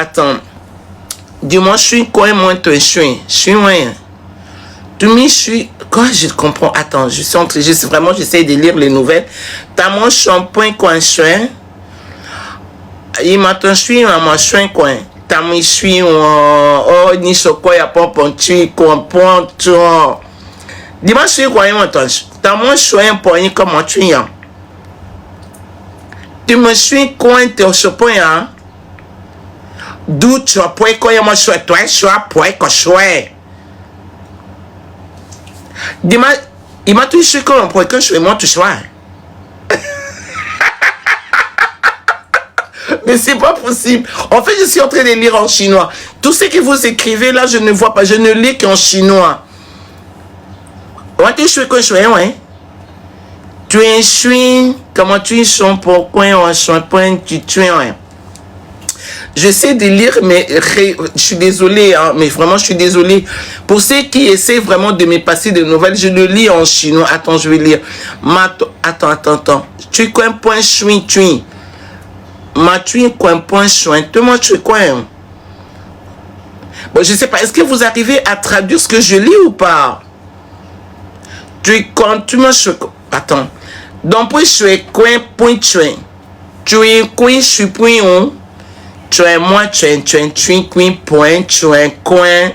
Attends. Dis-moi, je suis quoi, moi, toi, je suis loin. Tu me suis. Quoi, je comprends. Attends, je suis entre. Vraiment, j'essaie de lire les nouvelles. T'as mon shampoing, quoi, je suis. Il m'a ton suis, moi, je suis, quoi. T'as mon suis, oh, ni chocolat, y'a pas pour tu comprends, tu vois. Dis-moi, je suis quoi, moi, toi. T'as mon choix, pour y comment tu es. Tu me suis, quoi, t'es au shampoing, hein. D'où tu as point quoi moi je toi je point quoi je dis-moi il m'a touché comme un point que je moi tu sois mais c'est pas possible en fait je suis en train de lire en chinois tout ce que vous écrivez là je ne vois pas je ne lis qu'en chinois ouais tu es quoi je ouais tu es suis comment tu es pourquoi on son point tu es ouais. J'essaie de lire, mais je suis désolé, hein, mais vraiment, je suis désolé. Pour ceux qui essaient vraiment de me passer des nouvelles, je le lis en chinois. Attends, je vais lire. Attends. Tu es quoi un point chouin, tu es. Tu es quoi un point chouin. Toi, tu es quoi hein? Bon, je sais pas. Est-ce que vous arrivez à traduire ce que je lis ou pas? Tu es quand tu me chouin. Attends. Donc, point chouin, point chouin. Tu es quoi, je suis point on. Tu es moi, tu es point, tu es coin.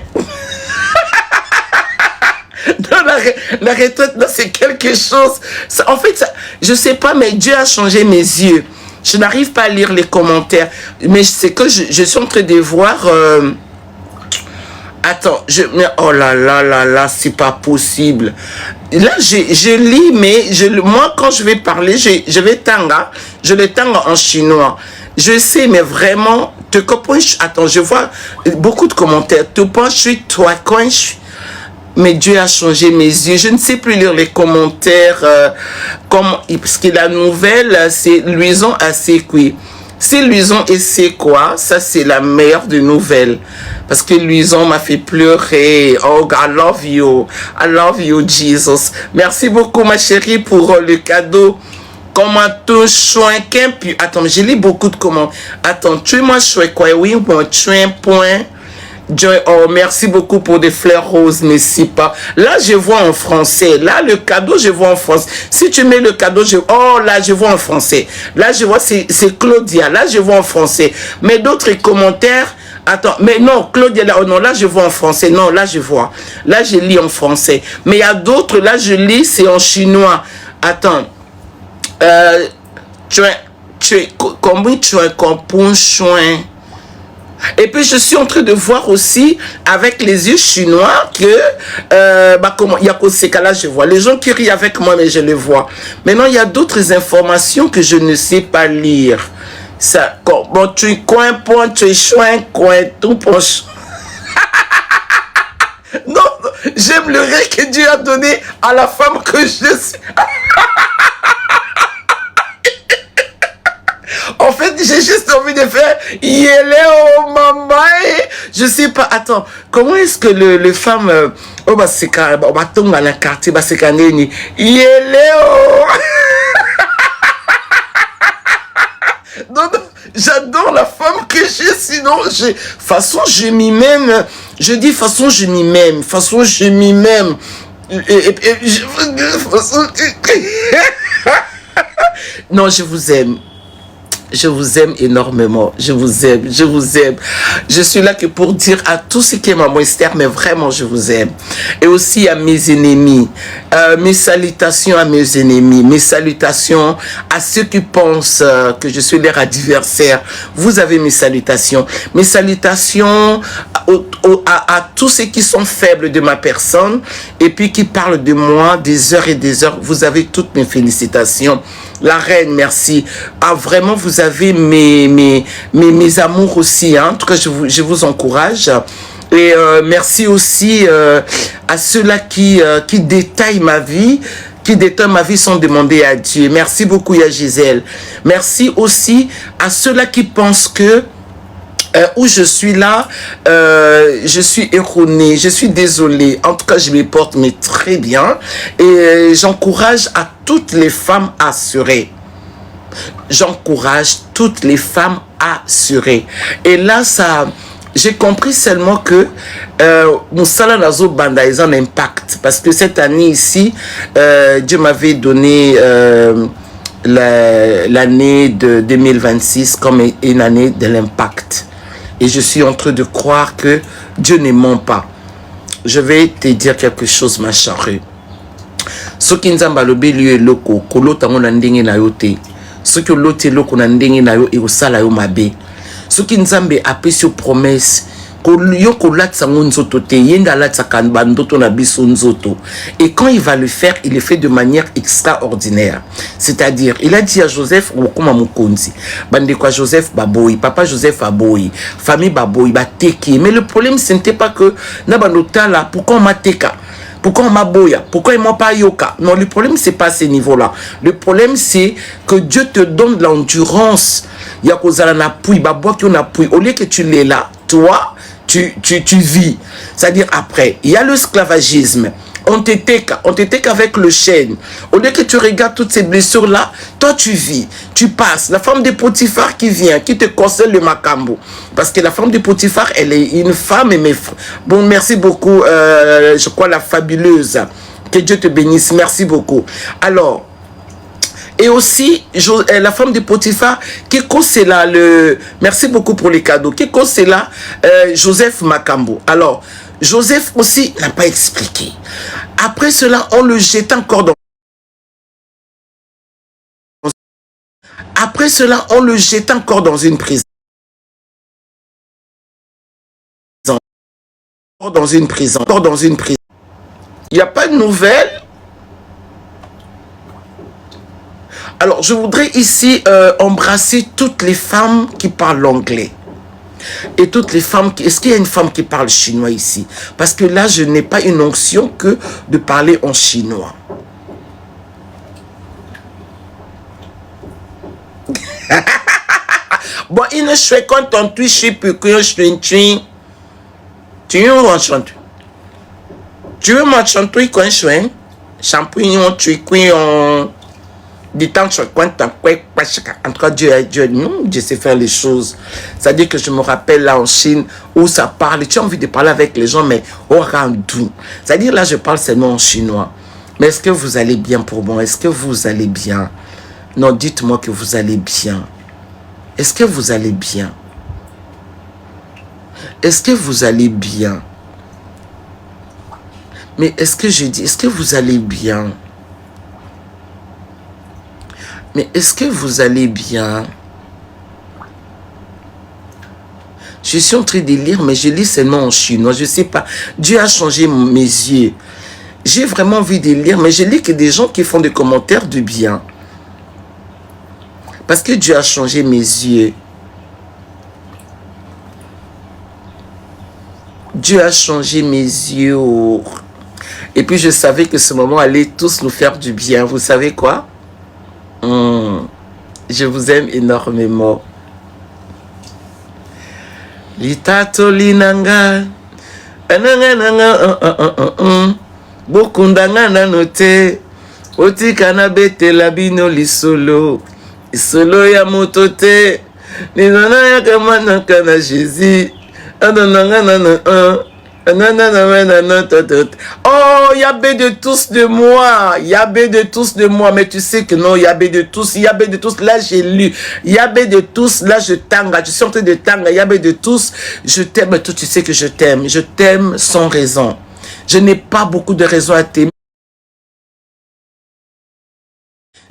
Non, la retraite, c'est quelque chose. Ça, en fait, ça, je sais pas, mais Dieu a changé mes yeux. Je n'arrive pas à lire les commentaires. Mais c'est que je suis en train de voir. Attends, mais oh là, c'est pas possible. Là, je lis, mais moi, quand je vais parler, je vais tanga. Je le tanga en chinois. Je sais, mais vraiment, te comprends. Attends, je vois beaucoup de commentaires. Tu penses, je suis toi, quand je suis. Mais Dieu a changé mes yeux. Je ne sais plus lire les commentaires. Parce que la nouvelle, c'est Luison à Séquoia. Si Luison et c'est quoi, ça c'est la meilleure des nouvelles. Parce que Luison m'a fait pleurer. Oh, I love you. I love you, Jesus. Merci beaucoup, ma chérie, pour le cadeau. Comment tu soin puis attends, j'ai lu beaucoup de comment. Attends, tu moi je quoi oui, bon, tu es un point. Oh, merci beaucoup pour des fleurs roses, mais si pas. Là, je vois en français. Là, le cadeau, je vois en français. Si tu mets le cadeau, oh, là, je vois en français. Là, je vois, c'est Claudia. Là, je vois en français. Mais d'autres commentaires, attends, mais non, Claudia, là, oh non, là, je vois en français. Non, là, je vois. Là, je lis en français. Mais il y a d'autres, là, je lis, c'est en chinois. Attends. Combien tu es compon chouin. Et puis je suis en train de voir aussi avec les yeux chinois que comment il y a qu'au ces cas-là je vois les gens qui rient avec moi mais je le vois. Maintenant il y a d'autres informations que je ne sais pas lire. Ça bon tu es coin point tu es chouin coin tout pour non, j'aime le rire que Dieu a donné à la femme que je suis. En fait, j'ai juste envie de faire Yéléo maman. Je sais pas. Attends, comment est-ce que le femme oh bah c'est quand on va tomber dans le quartier bah c'est quand Yéléo. Non, j'adore la femme que j'ai. Sinon, façon je m'y mène. Je dis façon je m'y mène. Façon je m'y mène. Non, je vous aime. Je vous aime énormément. Je vous aime. Je vous aime. Je suis là que pour dire à tous ceux qui aiment Maman Esther, mais vraiment, je vous aime. Et aussi à mes ennemis. Mes salutations à mes ennemis. Mes salutations à ceux qui pensent que je suis leur adversaire. Vous avez mes salutations. Mes salutations à tous ceux qui sont faibles de ma personne et puis qui parlent de moi des heures et des heures. Vous avez toutes mes félicitations. La reine, merci. Ah, vraiment, vous avez mes amours aussi. Hein. En tout cas, je vous encourage. Et merci aussi à ceux-là qui détaillent ma vie, qui détaillent ma vie sans demander à Dieu. Merci beaucoup, ya Gisèle. Merci aussi à ceux-là qui pensent que où je suis là, je suis erronée, je suis désolée. En tout cas, je me porte mais très bien. Et j'encourage à toutes les femmes assurées. J'encourage toutes les femmes assurées. Et là, ça... J'ai compris seulement que Moussala Nazo Banda a un impact. Parce que cette année ici, Dieu m'avait donné l'année de 2026 comme une année de l'impact. Et je suis en train de croire que Dieu ne ment pas. Je vais te dire quelque chose, ma chérie. Ce qui nous a balobé lui est loko, kolota on a ndenge na yote. Ce que l'autre loko na ndenge na yo et au sala yo mabe. Ce qui nous a appelé sur promesse. Et quand il va le faire, il le fait de manière extraordinaire. C'est-à-dire, il a dit à Joseph, Joseph Baboui, papa Joseph Baboui, famille Baboui, Bateki. Mais le problème, ce n'était pas que, pourquoi on m'a teka? Pourquoi on m'a boya? Pourquoi ils m'ont pas yoka? Non, le problème, c'est pas à ce niveau-là. Le problème, c'est que Dieu te donne de l'endurance. Il y a cause à l'appui, au lieu que tu l'es là, toi, tu vis. C'est-à-dire après, il y a l'esclavagisme. On t'était qu'avec le chêne. Au lieu que tu regardes toutes ces blessures-là, toi tu vis, tu passes. La femme de Potiphar qui vient, qui te conseille le macambo. Parce que la femme de Potiphar, elle est une femme. Bon, merci beaucoup, je crois la fabuleuse. Que Dieu te bénisse, merci beaucoup. Alors, et aussi, la femme de Potiphar, qui conseille là, merci beaucoup pour les cadeaux, qui conseille là, Joseph Macambo. Alors, Joseph aussi n'a pas expliqué. Après cela, on le jette encore dans... Après cela, on le jette encore dans une prison. Encore dans une prison. Encore dans une prison. Il n'y a pas de nouvelles. Alors, je voudrais ici embrasser toutes les femmes qui parlent l'anglais. Et toutes les femmes qui... Est-ce qu'il y a une femme qui parle chinois ici? Parce que là, je n'ai pas une onction que de parler en chinois. Bon, il ne chouette quand on touche, je sais plus que je suis tu veux m'enchanter? Tu veux m'enchanter quand je suis? Champignon, tu es en... Du temps, en tout cas, Dieu, non, Dieu sait faire les choses. C'est-à-dire que je me rappelle là en Chine où ça parle. Tu as envie de parler avec les gens, mais au rendu. C'est-à-dire là, je parle seulement en chinois. Mais est-ce que vous allez bien pour moi? Est-ce que vous allez bien? Non, dites-moi que vous allez bien. Est-ce que vous allez bien? Est-ce que vous allez bien? Mais est-ce que je dis, est-ce que vous allez bien? Mais est-ce que vous allez bien? Je suis en train de lire, mais je lis seulement en chinois. Je ne sais pas. Dieu a changé mes yeux. J'ai vraiment envie de lire, mais je lis que des gens qui font des commentaires de bien. Parce que Dieu a changé mes yeux. Dieu a changé mes yeux. Et puis je savais que ce moment allait tous nous faire du bien. Vous savez quoi? Je vous aime énormément. Litato linanga bokundanga na note otika na bete labino lisolo isolo ya motote nizana ya kamana kana Jésus adonanga na Oh, Yabé de tous de moi. Yabé de tous de moi. Mais tu sais que non, Yabé de tous. Yabé de tous. Là, j'ai lu. Yabé de tous. Là, je tanga. Je suis en train de tanga. Yabé de tous. Je t'aime. Toi, tu sais que je t'aime. Je t'aime sans raison. Je n'ai pas beaucoup de raisons à t'aimer.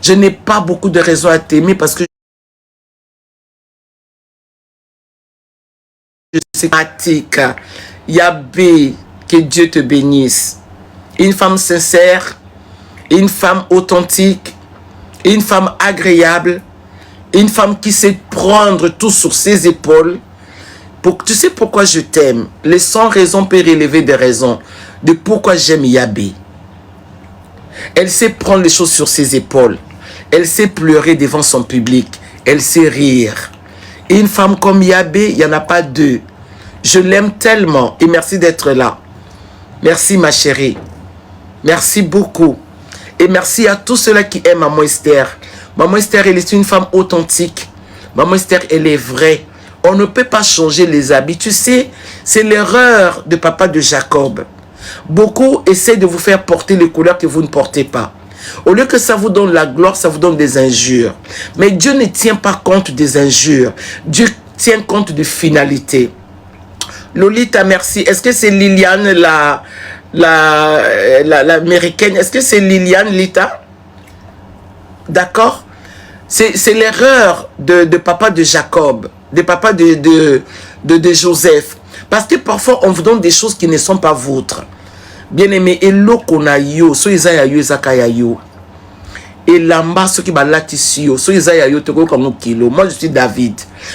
Je n'ai pas beaucoup de raisons à t'aimer parce que je suis pratique. Yabé, que Dieu te bénisse. Une femme sincère, une femme authentique, une femme agréable, une femme qui sait prendre tout sur ses épaules. Tu sais pourquoi je t'aime? Les 100 raisons peuvent relever des raisons de pourquoi j'aime Yabé. Elle sait prendre les choses sur ses épaules. Elle sait pleurer devant son public. Elle sait rire. Et une femme comme Yabé, il n'y en a pas deux. Je l'aime tellement et merci d'être là. Merci ma chérie. Merci beaucoup. Et merci à tous ceux-là qui aiment Maman Esther. Maman Esther, elle est une femme authentique. Maman Esther, elle est vraie. On ne peut pas changer les habits. Tu sais, c'est l'erreur de papa de Jacob. Beaucoup essaient de vous faire porter les couleurs que vous ne portez pas. Au lieu que ça vous donne la gloire, ça vous donne des injures. Mais Dieu ne tient pas compte des injures. Dieu tient compte de finalité. Lolita, merci. Est-ce que c'est Liliane, l'américaine? Est-ce que c'est Liliane, Lita? D'accord? C'est l'erreur de papa de Jacob, de papa de Joseph. Parce que parfois, on vous donne des choses qui ne sont pas vôtres. Bien-aimé, et l'oko na yo, so izaya yo, izakaya yo. Et lamba, ceux qui balatissent yo, so izaya yo, toko comme kilo. Moi, je suis David.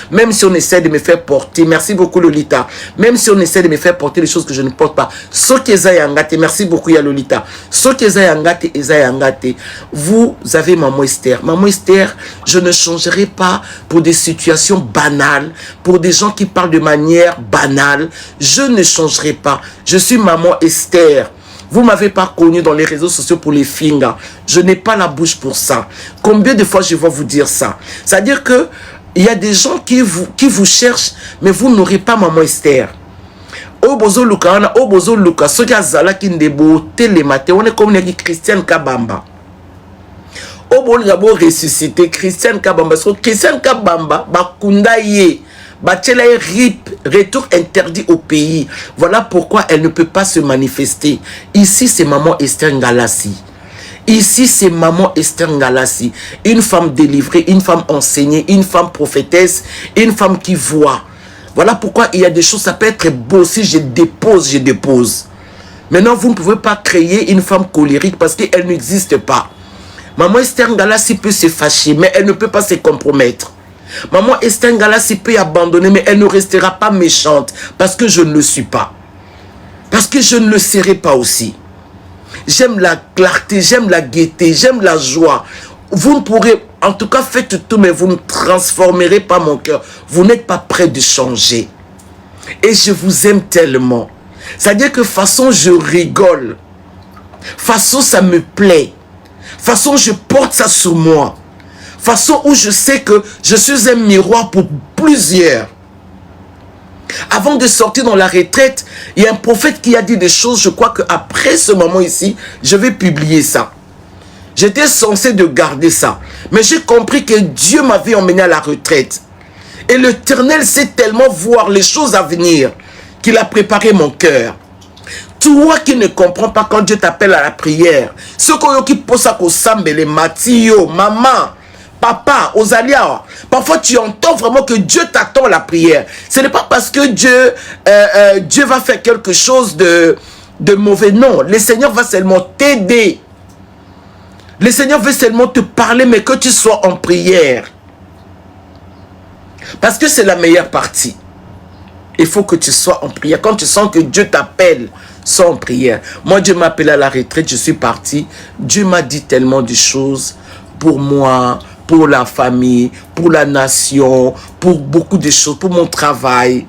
Même si on essaie de me faire porter, merci beaucoup Lolita. Même si on essaie de me faire porter les choses que je ne porte pas, so qui izaya ngate, merci beaucoup ya Lolita. So qui izaya ngate, vous avez Maman Esther. Maman Esther, je ne changerai pas pour des situations banales, pour des gens qui parlent de manière banale. Je ne changerai pas. Je suis Maman Esther. Vous ne m'avez pas connu dans les réseaux sociaux pour les fingers. Je n'ai pas la bouche pour ça. Combien de fois je vais vous dire ça? C'est-à-dire que il y a des gens qui vous cherchent, mais vous n'aurez pas Maman Esther. Obozo Luka, Obozo Luka, ceux qui ont kindebo télématé, on est comme les Christiane Kabamba. Obozo Gabo ressuscité, Christiane Kabamba. Christiane Kabamba, Bakunda Ye. Batchela RIP, retour interdit au pays. Voilà pourquoi elle ne peut pas se manifester. Ici, c'est Maman Esther Ngalassi. Ici, c'est Maman Esther Ngalassi. Une femme délivrée, une femme enseignée, une femme prophétesse, une femme qui voit. Voilà pourquoi il y a des choses, ça peut être beau. Si je dépose, je dépose. Maintenant, vous ne pouvez pas créer une femme colérique parce qu'elle n'existe pas. Maman Esther Ngalassi peut se fâcher, mais elle ne peut pas se compromettre. Maman Esther Ngalassi peut abandonner, mais elle ne restera pas méchante parce que je ne le suis pas. Parce que je ne le serai pas aussi. J'aime la clarté, j'aime la gaieté, j'aime la joie. Vous ne pourrez, en tout cas faites tout, mais vous ne transformerez pas mon cœur. Vous n'êtes pas prêt de changer. Et je vous aime tellement. C'est-à-dire que façon je rigole. Façon ça me plaît. Façon je porte ça sur moi. Façon où je sais que je suis un miroir pour plusieurs. Avant de sortir dans la retraite, il y a un prophète qui a dit des choses. Je crois qu'après ce moment ici, je vais publier ça. J'étais censé de garder ça. Mais j'ai compris que Dieu m'avait emmené à la retraite. Et l'Éternel sait tellement voir les choses à venir qu'il a préparé mon cœur. Toi qui ne comprends pas quand Dieu t'appelle à la prière, ceux qui posent à les Mathieu, maman, papa, aux alias, parfois tu entends vraiment que Dieu t'attend à la prière. Ce n'est pas parce que Dieu va faire quelque chose de mauvais. Non, le Seigneur va seulement t'aider. Le Seigneur veut seulement te parler, mais que tu sois en prière. Parce que c'est la meilleure partie. Il faut que tu sois en prière. Quand tu sens que Dieu t'appelle, sois en prière. Moi, Dieu m'a appelé à la retraite, je suis parti. Dieu m'a dit tellement de choses pour moi, pour la famille, pour la nation, pour beaucoup de choses, pour mon travail,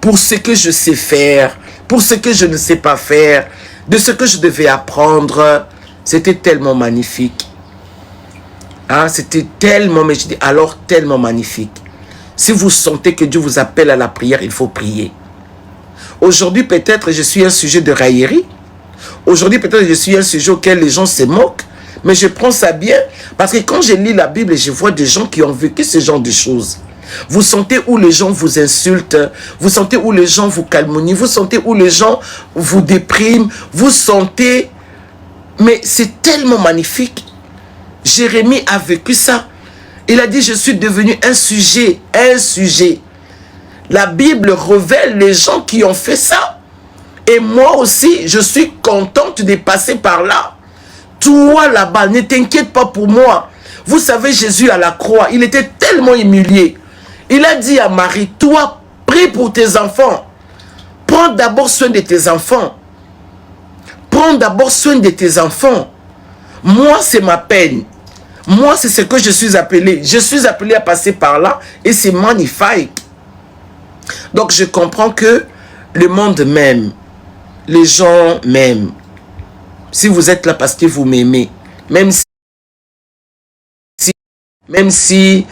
pour ce que je sais faire, pour ce que je ne sais pas faire, de ce que je devais apprendre. C'était tellement magnifique. Hein? C'était tellement, mais je dis alors tellement magnifique. Si vous sentez que Dieu vous appelle à la prière, il faut prier. Aujourd'hui, peut-être, je suis un sujet de raillerie. Aujourd'hui, peut-être, je suis un sujet auquel les gens se moquent. Mais je prends ça bien. Parce que quand je lis la Bible, je vois des gens qui ont vécu ce genre de choses. Vous sentez où les gens vous insultent. Vous sentez où les gens vous calmonient. Vous sentez où les gens vous dépriment. Vous sentez... Mais c'est tellement magnifique. Jérémie a vécu ça. Il a dit, je suis devenu un sujet. Un sujet. La Bible révèle les gens qui ont fait ça. Et moi aussi, je suis contente de passer par là. Toi là-bas, ne t'inquiète pas pour moi. Vous savez, Jésus à la croix, il était tellement humilié. Il a dit à Marie, toi, prie pour tes enfants. Prends d'abord soin de tes enfants. Prends d'abord soin de tes enfants. Moi, c'est ma peine. Moi, c'est ce que je suis appelé. Je suis appelé à passer par là et c'est magnifique. Donc, je comprends que le monde m'aime. Les gens m'aiment. Si vous êtes là parce que vous m'aimez, même si Même si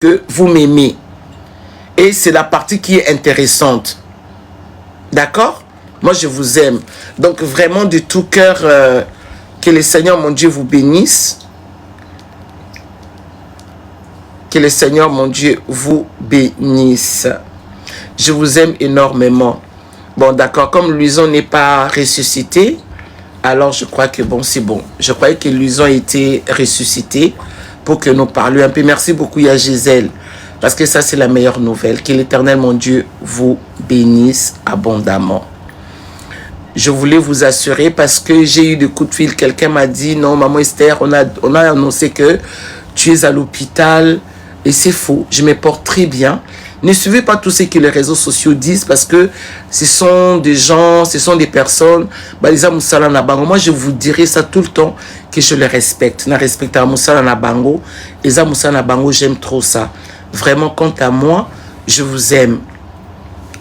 que vous m'aimez. Et c'est la partie qui est intéressante. D'accord? Moi, je vous aime. Donc, vraiment, de tout cœur, que le Seigneur, mon Dieu, vous bénisse. Que le Seigneur, mon Dieu, vous bénisse. Je vous aime énormément. Bon, d'accord. Comme Luison n'est pas ressuscité, alors je crois que bon, c'est bon. Je croyais que Luison était ressuscité pour que nous parlions un peu. Merci beaucoup, ya Gisèle. Parce que ça, c'est la meilleure nouvelle. Que l'Éternel, mon Dieu, vous bénisse abondamment. Je voulais vous assurer parce que j'ai eu des coups de fil. Quelqu'un m'a dit, non, maman Esther, on a annoncé que tu es à l'hôpital. Et c'est faux. Je me porte très bien. Ne suivez pas tout ce que les réseaux sociaux disent parce que ce sont des gens, ce sont des personnes. Moi, je vous dirai ça tout le temps que je les respecte. Je respecte Moussala Nabango. Et ça, Moussala Nabango, j'aime trop ça. Vraiment, quant à moi, je vous aime.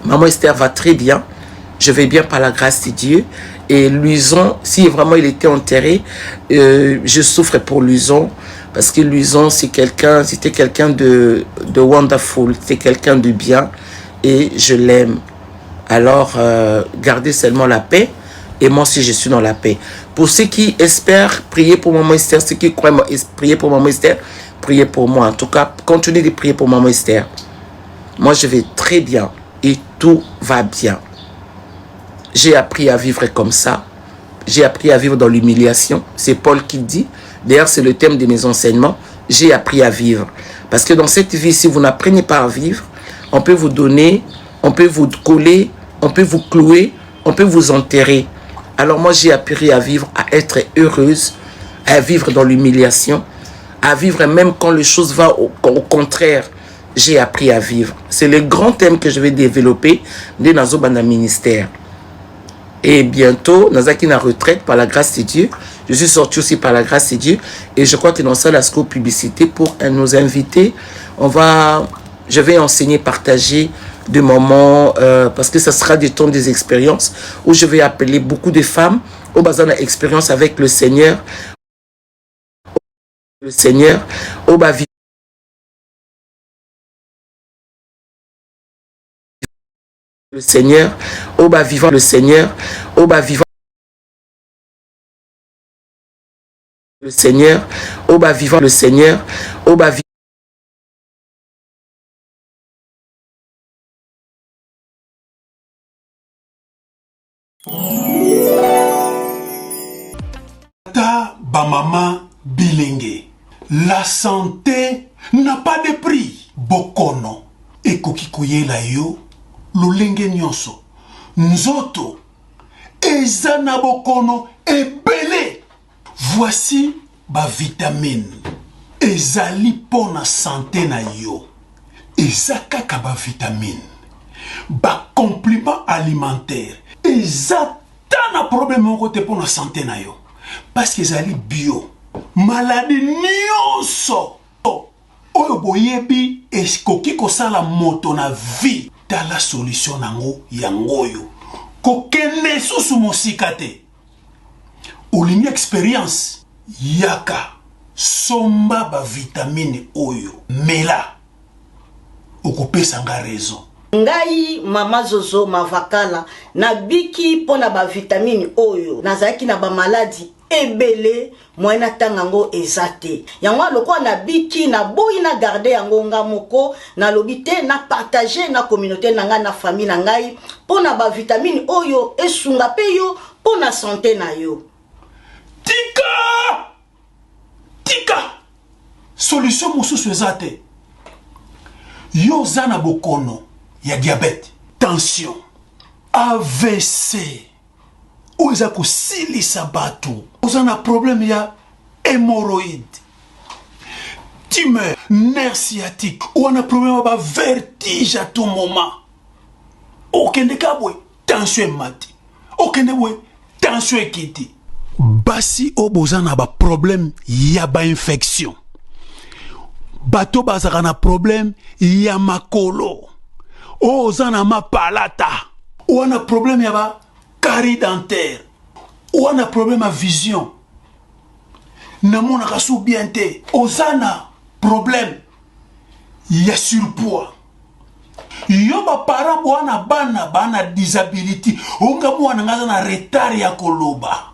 Maman Esther va très bien. Je vais bien par la grâce de Dieu. Et Luison, si vraiment il était enterré, je souffre pour Luison. Parce que Luison, c'était quelqu'un de wonderful. C'était quelqu'un de bien. Et je l'aime. Alors, gardez seulement la paix. Et moi aussi, je suis dans la paix. Pour ceux qui espèrent prier pour Maman Esther, ceux qui croient prier pour Maman Esther, priez pour moi. En tout cas, continuez de prier pour Maman Esther. Moi, je vais très bien. Et tout va bien. J'ai appris à vivre comme ça. J'ai appris à vivre dans l'humiliation. C'est Paul qui dit. D'ailleurs, c'est le thème de mes enseignements. J'ai appris à vivre. Parce que dans cette vie, si vous n'apprenez pas à vivre, on peut vous donner, on peut vous coller, on peut vous clouer, on peut vous enterrer. Alors moi, j'ai appris à vivre, à être heureuse, à vivre dans l'humiliation, à vivre même quand les choses vont au contraire. J'ai appris à vivre. C'est le grand thème que je vais développer dans Nazo Bana Ministère. Et bientôt, Nazaki na retraite par la grâce de Dieu. Je suis sorti aussi par la grâce de Dieu. Et je crois que dans ça, la publicité pour nous inviter, je vais enseigner, partager des moments, parce que ça sera des temps des expériences où je vais appeler beaucoup de femmes au besoin d'expérience avec le Seigneur. Le Seigneur, au bas le Seigneur, au bas vivant le Seigneur, au bas vivant le Seigneur, au bas vivant le Seigneur, au bas vivant. Bamama Bilenge. La santé n'a pas de prix. Bokono. Ekoki koyela yo. Lolenge nyonso. Nzoto. Ezana bokono ebele. Voici ba vitamine. Ezali pona santé na yo. Eza kaka ba vitamine. Ba complément alimentaire. Eza tana problème moko te pona santé na yo. Parce que ezali bio. Maladie nyonso. Oyo boyebi eskoki kosala moto na vie. Ta la solution nango yangoyo. Kokende susu mosika te. Olingi expérience. Yaka. Somba ba vitamine oyo. Mela. Okopesa nga raison. Ngai mama Zozo Mavakala na biki pona ba vitamine oyo nazaki na ba maladie ebele moyena tangango ezate yango lokwa na biki na boyi na garder yango nga moko na lobité na partager na communauté na nga na famille na ngai pona ba vitamine oyo esunga pe yo pona santé na yo. Tika solution mosusu ezate yo zana bokono ya diabète, tension, AVC, ou eza kosilisa bato, ozana problème ya hémorroïde, tumeur, nerf sciatique, ou on a problème ba vertige à tout moment. Okende kabwe, tension mati. Okende we, tension ekiti. Basi obozana ba problème ya ba infection. Bato bazaka na problème ya makolo. Ozana ma palata. Ou on a problème ya ba carie dentaire wana problème à vision namonaka su bien te ozana problème ya surpoids yo baparent bwana bana disabilité onga mwana ngaza na retard ya koloba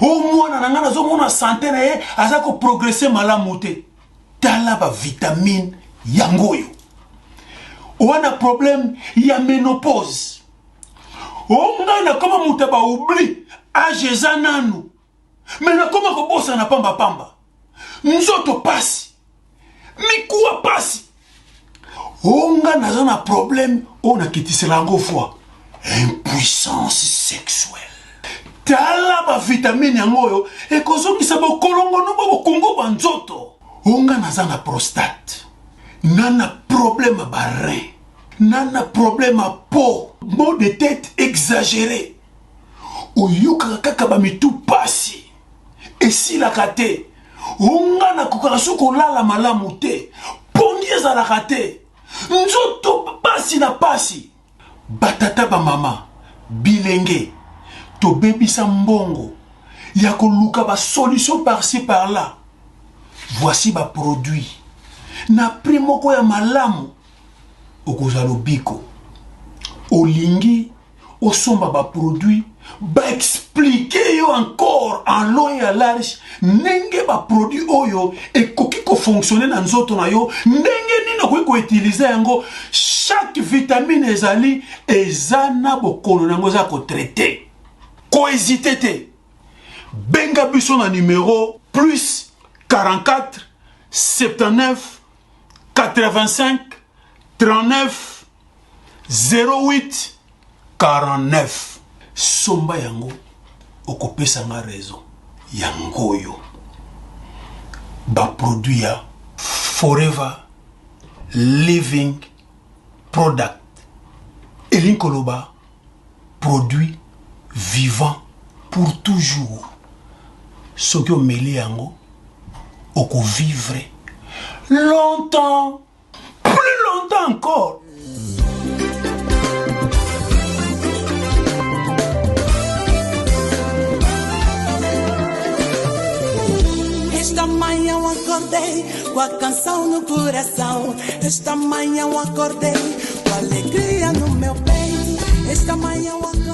o mwana nanga nazomona santé na ye aza ko progresser malamu te tala ba vitamine yangoyo wana problème ya ménopause onga na koma muta ba oubli age za nanu mais na koma ko bosa na pamba nzoto pasi mikuwa pasi onga naza na problème on a kitisela yango fois impuissance sexuelle tala ba vitamine yangoyo ekozongisa bokolongo no bokongo banzoto onga naza na prostate nana problème ba rein nana problème à peau maux de tête exagéré oyuka kaka ba mitu pasi esilaka te onga na kokaka suko lala malamu te pongi ezalaka te nzoto pasi na pasi batata ba mama bilenge to bebisa mbongo ya koluka ba solution par-ci par-là voici ba produit na prix moko ya malamu okozalo biko olingi osomba ba produit ba expliquer yo encore en long et à large ndenge ba produit oyo ekoki ko fonctionner na nzoto na yo ndenge nini ko utiliser yango chaque vitamine ezali ezana bokono nango za ko traiter ko hésiter te benga biso na numéro plus 44 79 85 39 08 49 somba yango okopesa nga raison yangoyo ba produit ya forever living product elinkoloba produit vivant pour toujours soki omeli yango oko vivre longtemps plus longtemps encore. Esta manhã eu acordei com a canção no coração. Esta manhã eu acordei com a alegria no meu peito. Esta manhã eu acordei.